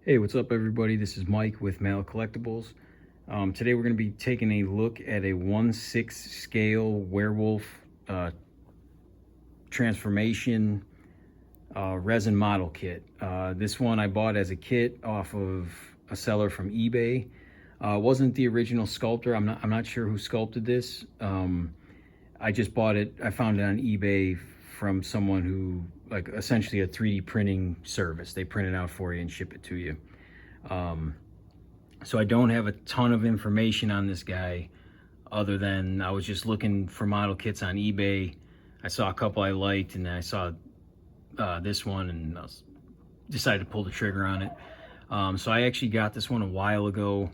Hey, what's up, everybody? This is Mike with Male Collectibles. Today we're going to be taking a look at a 1/6 scale werewolf transformation resin model kit. This one I bought as a kit off of a seller from eBay. Wasn't the original sculptor. I'm not sure who sculpted this. I just bought it. I found it on eBay from someone who, like, essentially a 3D printing service. They print it out for you and ship it to you. So I don't have a ton of information on this guy other than I was just looking for model kits on eBay. I saw a couple I liked, and then I saw this one, and decided to pull the trigger on it. So I actually got this one a while ago.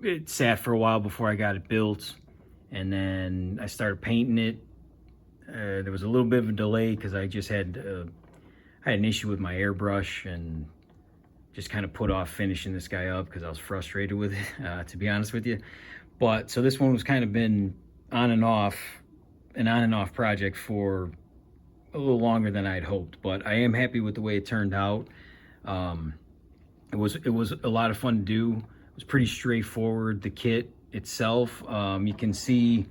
It sat for a while before I got it built, and then I started painting it. There was a little bit of a delay because I had an issue with my airbrush and just kind of put off finishing this guy up because I was frustrated with it, to be honest with you. But so this one was kind of been an on and off project for a little longer than I'd hoped, but I am happy with the way it turned out. It was a lot of fun to do. It was pretty straightforward. The kit itself, you can see.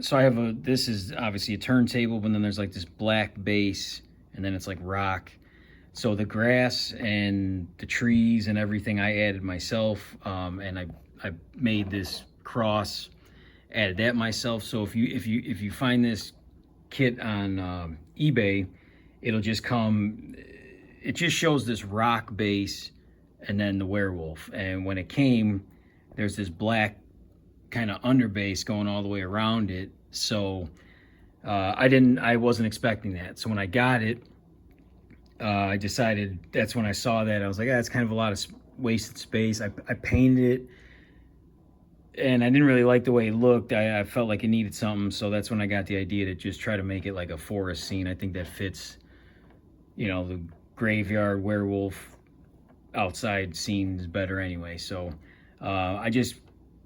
So this is obviously a turntable, but then there's like this black base, and then it's like rock. So the grass and the trees and everything I added myself, and I made this cross, added that myself. So if you find this kit on eBay, it'll just come. It just shows this rock base and then the werewolf. And when it came, there's this black kind of underbase going all the way around it. So I wasn't expecting that. So when I got it, I decided, that's when I saw that, I was like, it's kind of a lot of wasted space. I painted it, and I didn't really like the way it looked. I felt like it needed something, so that's when I got the idea to just try to make it like a forest scene. I think that fits, the graveyard werewolf outside scenes better anyway. So I just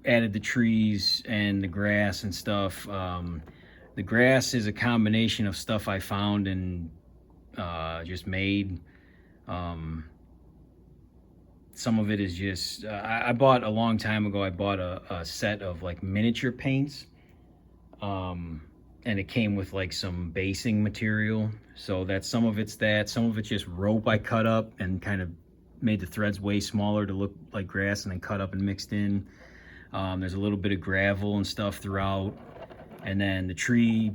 added the trees and the grass and stuff. The grass is a combination of stuff I found and just made. Some of it is just I bought a long time ago. I bought a set of like miniature paints, and it came with like some basing material. So that some of it's just rope I cut up and kind of made the threads way smaller to look like grass, and then cut up and mixed in. There's a little bit of gravel and stuff throughout, and then the tree,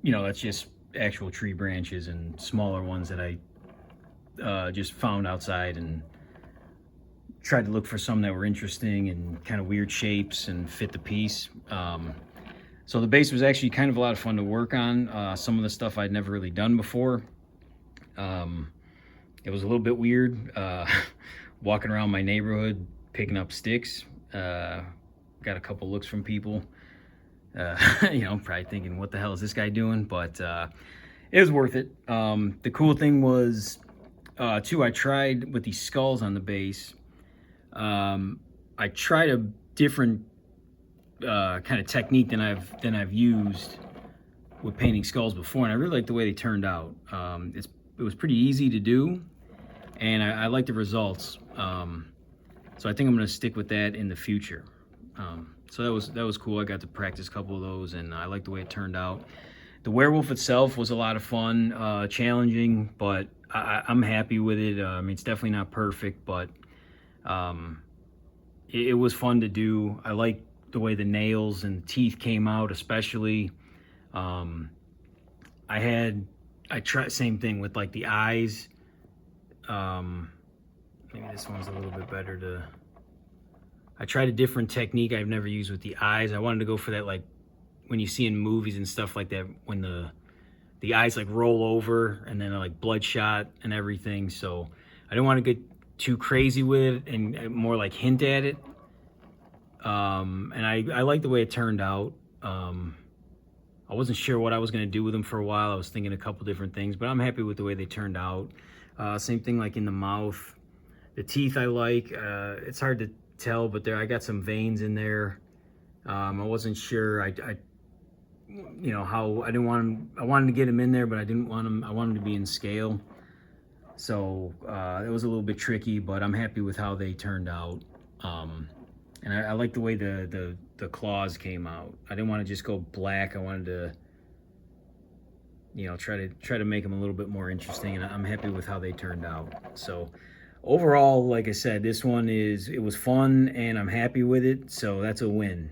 that's just actual tree branches and smaller ones that I just found outside, and tried to look for some that were interesting and kind of weird shapes and fit the piece. So the base was actually kind of a lot of fun to work on. Some of the stuff I'd never really done before. It was a little bit weird walking around my neighborhood picking up sticks. Got a couple looks from people, probably thinking, what the hell is this guy doing? But it was worth it. The cool thing was, too, I tried with these skulls on the base. I tried a different kind of technique than I've used with painting skulls before, and I really liked the way they turned out. It was pretty easy to do, and I like the results. So I think I'm going to stick with that in the future. So that was cool. I got to practice a couple of those, and I like the way it turned out. The werewolf itself was a lot of fun, challenging, but I'm happy with it. It's definitely not perfect, but it was fun to do. I like the way the nails and teeth came out, especially. I tried same thing with like the eyes. Maybe this one's a little bit better I tried a different technique I've never used with the eyes. I wanted to go for that, like when you see in movies and stuff like that, when the eyes like roll over and then like bloodshot and everything. So I didn't want to get too crazy with it, and more like hint at it. And I like the way it turned out. I wasn't sure what I was going to do with them for a while. I was thinking a couple different things, but I'm happy with the way they turned out. Same thing like in the mouth. The teeth I like. It's hard to tell, but I got some veins in there. I wasn't sure. I you know, how I didn't want him, I wanted to get him in there, but I didn't want him, I wanted him to be in scale. So it was a little bit tricky, but I'm happy with how they turned out. And I like the way the claws came out. I didn't want to just go black. I wanted to, you know, try to make them a little bit more interesting, and I'm happy with how they turned out. So overall, like I said, this one it was fun, and I'm happy with it. So that's a win.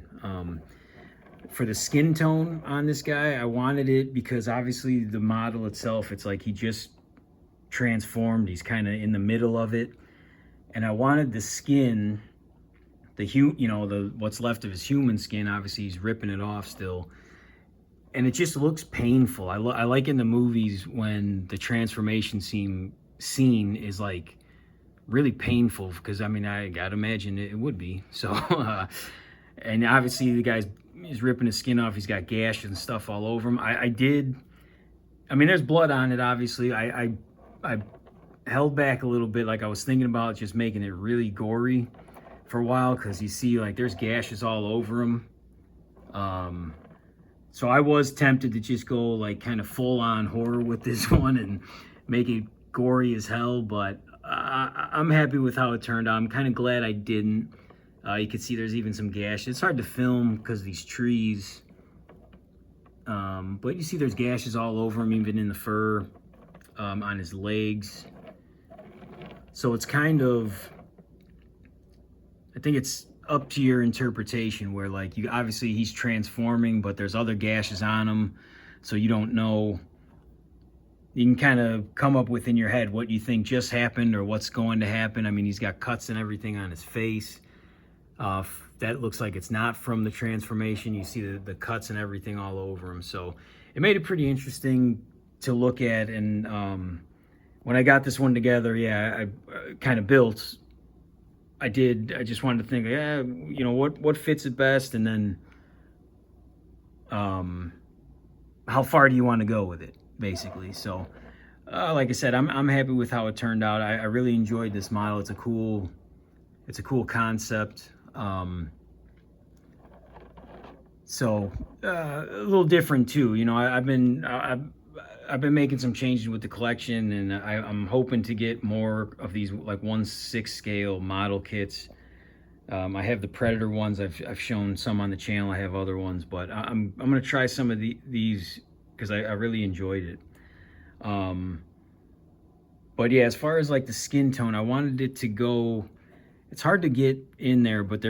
For the skin tone on this guy, I wanted it because obviously the model itself, it's like he just transformed. He's kind of in the middle of it, and I wanted the skin, you know, the what's left of his human skin. Obviously, he's ripping it off still, and it just looks painful. I like in the movies when the transformation scene is like really painful, because I mean, I gotta imagine it would be. So, and obviously the guy's he's ripping his skin off. He's got gashes and stuff all over him. I mean, there's blood on it, obviously. I held back a little bit. Like, I was thinking about just making it really gory for a while, because you see, like, there's gashes all over him. So I was tempted to just go, like, kind of full-on horror with this one and make it gory as hell, but I'm happy with how it turned out. I'm kind of glad I didn't. You can see there's even some gashes. It's hard to film because of these trees. But you see there's gashes all over him, even in the fur, on his legs. So it's kind of, I think it's up to your interpretation, where like obviously he's transforming, but there's other gashes on him. So you don't know. You can kind of come up within your head what you think just happened or what's going to happen. I mean, he's got cuts and everything on his face. That looks like it's not from the transformation. You see the cuts and everything all over him. So it made it pretty interesting to look at. And when I got this one together, yeah, I kind of built. I just wanted to think, yeah, you know, what fits it best, and then how far do you want to go with it, basically. So like I said, I'm happy with how it turned out. I really enjoyed this model. It's a cool concept. So a little different too, you know. I've been making some changes with the collection, and I'm hoping to get more of these like 1/6 scale model kits. I have the Predator ones. I've shown some on the channel. I have other ones, but I'm gonna try some of these because I really enjoyed it. But yeah, as far as like the skin tone, I wanted it to go. It's hard to get in there, but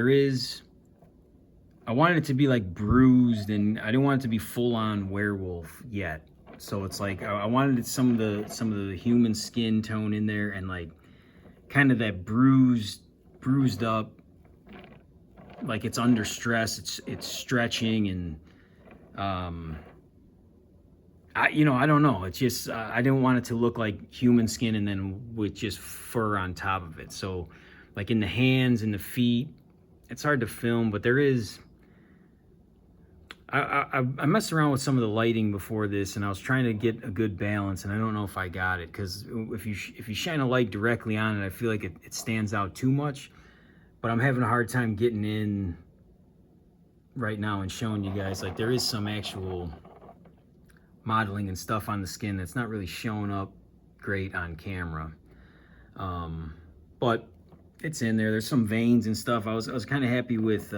I wanted it to be like bruised, and I didn't want it to be full on werewolf yet. So it's like I wanted some of the human skin tone in there, and like kind of that bruised up, like it's under stress, it's stretching, and I don't know. It's just I didn't want it to look like human skin and then with just fur on top of it. So like in the hands and the feet, it's hard to film, but there is. I messed around with some of the lighting before this, and I was trying to get a good balance, and I don't know if I got it, because if you shine a light directly on it, I feel like it stands out too much. But I'm having a hard time getting in right now and showing you guys, like, there is some actual modeling and stuff on the skin that's not really showing up great on camera. But it's in there. There's some veins and stuff. I was kind of happy with.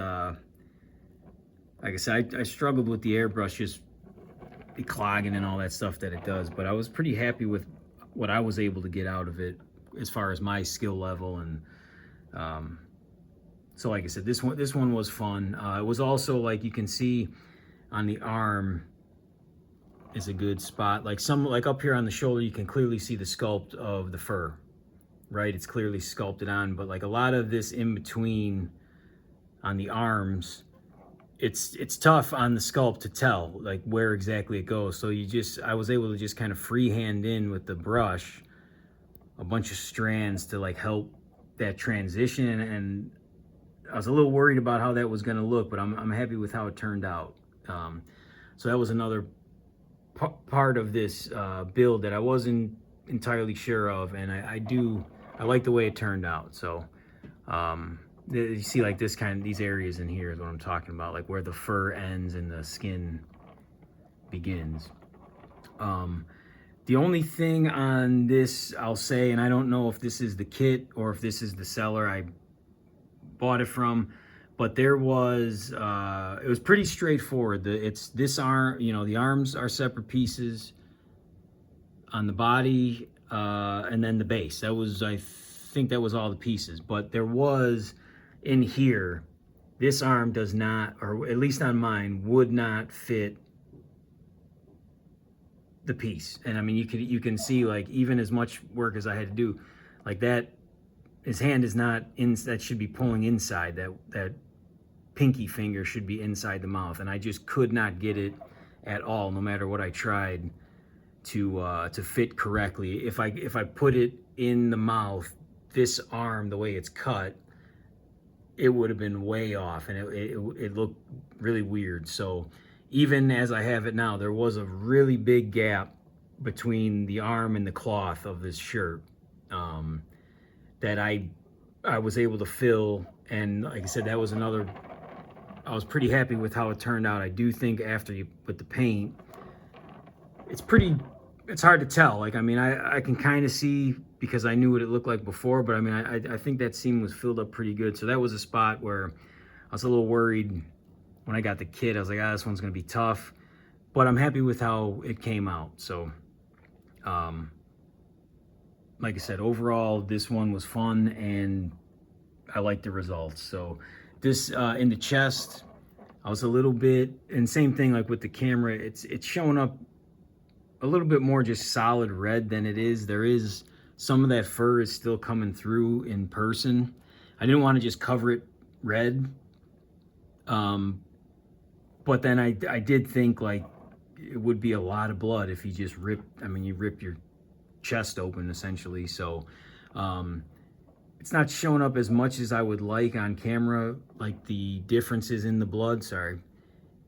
Like I said, I struggled with the airbrush, just clogging and all that stuff that it does, but I was pretty happy with what I was able to get out of it as far as my skill level. And so like I said, this one was fun. It was also, like, you can see on the arm is a good spot. Like up here on the shoulder, you can clearly see the sculpt of the fur, right? It's clearly sculpted on, but like a lot of this in between on the arms, it's tough on the sculpt to tell like where exactly it goes. So I was able to just kind of freehand in with the brush a bunch of strands to like help that transition. And I was a little worried about how that was going to look, but I'm happy with how it turned out. So that was another part of this build that I wasn't entirely sure of, and I like the way it turned out. So you see like these areas in here is what I'm talking about, like where the fur ends and the skin begins. The only thing on this I'll say, and I don't know if this is the kit or if this is the seller I bought it from, but there was it was pretty straightforward. It's this arm, you know, the arms are separate pieces on the body, and then the base. That was, I think that was all the pieces. But there was in here, this arm does not, or at least on mine, would not fit the piece. And I mean, you can see, like, even as much work as I had to do, like that, his hand is not in, that should be pulling inside, that pinky finger should be inside the mouth, and I just could not get it at all, no matter what I tried to fit correctly. If I put it in the mouth, this arm, the way it's cut, it would have been way off, and it looked really weird. So even as I have it now, there was a really big gap between the arm and the cloth of this shirt that I was able to fill. And like I said, that was another, I was pretty happy with how it turned out. I do think after you put the paint, it's hard to tell. Like, I mean, I can kind of see, because I knew what it looked like before, but I mean, I think that seam was filled up pretty good. So that was a spot where I was a little worried when I got the kit. I was like, this one's gonna be tough, but I'm happy with how it came out. So, like I said, overall, this one was fun and I liked the results. So this, in the chest, I was a little bit, and same thing like with the camera, it's showing up a little bit more just solid red than it is. There is some of that fur is still coming through in person. I didn't want to just cover it red. But then I did think, like, it would be a lot of blood if you just ripped, I mean, you ripped your chest open essentially. So it's not showing up as much as I would like on camera, like the differences in the blood, sorry.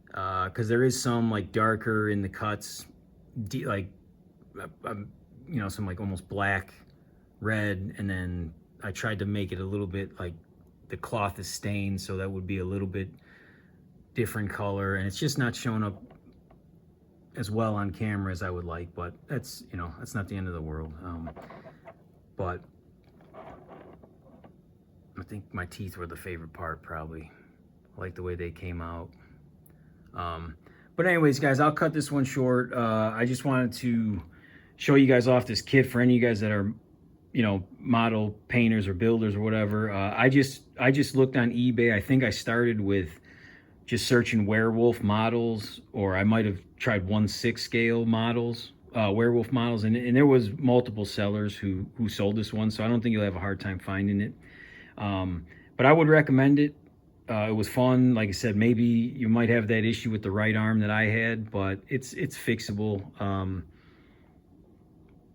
Because there is some like darker in the cuts, like, you know, some like almost black, red, and then I tried to make it a little bit like the cloth is stained, so that would be a little bit different color, and it's just not showing up as well on camera as I would like. But that's, you know, that's not the end of the world. But I think my teeth were the favorite part, probably. I like the way they came out. But anyways, guys, I'll cut this one short. I just wanted to show you guys off this kit for any of you guys that are, you know, model painters or builders or whatever. I just looked on eBay. I think I started with just searching werewolf models, or I might have tried 1/6 scale models, werewolf models, and there was multiple sellers who sold this one, so I don't think you'll have a hard time finding it. But I would recommend it. It was fun. Like I said, maybe you might have that issue with the right arm that I had, but it's fixable.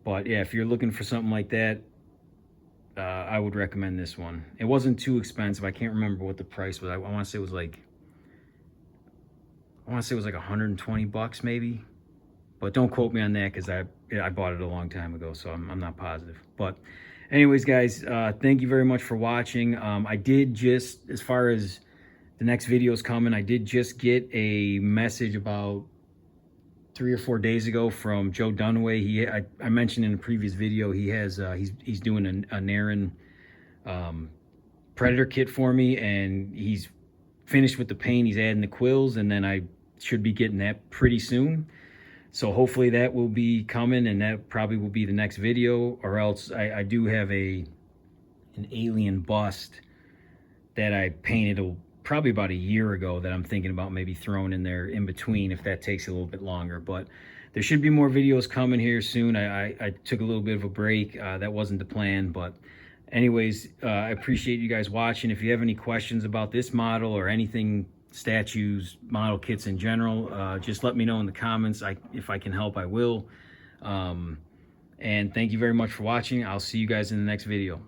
But yeah, if you're looking for something like that, I would recommend this one. It wasn't too expensive. I can't remember what the price was. I want to say it was like, 120 bucks maybe, but don't quote me on that, because I bought it a long time ago, so I'm not positive. But anyways, guys, thank you very much for watching. I did just, as far as the next videos coming, I did just get a message about 3 or 4 days ago from Joe Dunaway. I mentioned in a previous video, he has he's doing a Naren Predator kit for me, and he's finished with the paint. He's adding the quills, and then I should be getting that pretty soon. So hopefully that will be coming, and that probably will be the next video. Or else I do have an alien bust that I painted probably about a year ago that I'm thinking about maybe throwing in there in between, if that takes a little bit longer. But there should be more videos coming here soon. I took a little bit of a break. That wasn't the plan, but anyways, I appreciate you guys watching. If you have any questions about this model or anything, statues, model kits in general, just let me know in the comments. If I can help, I will. And thank you very much for watching. I'll see you guys in the next video.